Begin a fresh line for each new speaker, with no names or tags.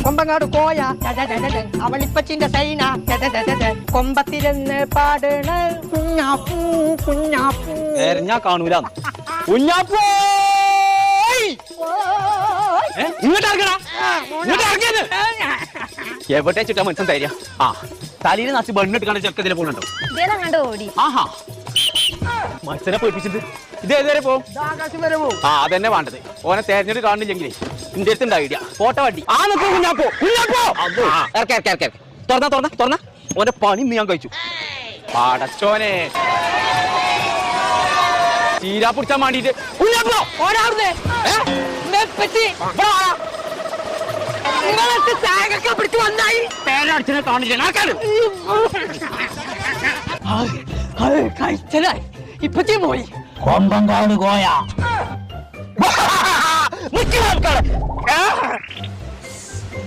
കൊമ്പങ്ങാട് കോയ അവളിപ്പച്ചിന്റെ സൈന കൊമ്പത്തിരുന്ന് പാടണ കുഞ്ഞാപ്പൂ കുഞ്ഞാപ്പൂ.
ഞാൻ കാണൂല കുഞ്ഞാപ്പൂ. എവിടെ ചുറ്റാ മനസ്സിൽ തരിക. ആ തലയിൽ നാച്ച് ബണ്ണിട്ട് കാണാൻ ചെക്കതിലെ പോകുന്നുണ്ടോ? ആഹാ മത്സരം പേടിപ്പിച്ചിട്ട് ഇത് ഏതുവരെ പോകും? ആ അതെന്നെ വേണ്ടത്. ഓനെ തെരഞ്ഞെടുത്ത് കാണുന്നില്ലെങ്കിലേ ഇന്റെ അടുത്ത് ഉണ്ടാവില്ല. ഫോട്ടോ വണ്ടി ആ നിൽക്കും കുഞ്ഞാപ്പോ കുഞ്ഞാപ്പോ. തുറന്ന ഓന്റെ പണി ഇന്ന് ഞാൻ കഴിച്ചു. പടച്ചോനെ ചീരാ പിടിച്ചാൻ വേണ്ടിട്ട് കുഞ്ഞാപ്പോ പേരടിച്ചിനെ കാണില്ല.
കഴിച്ചലായി ഇപ്പച്ചി പോയി.
കൊമ്പങ്കാട് കോയ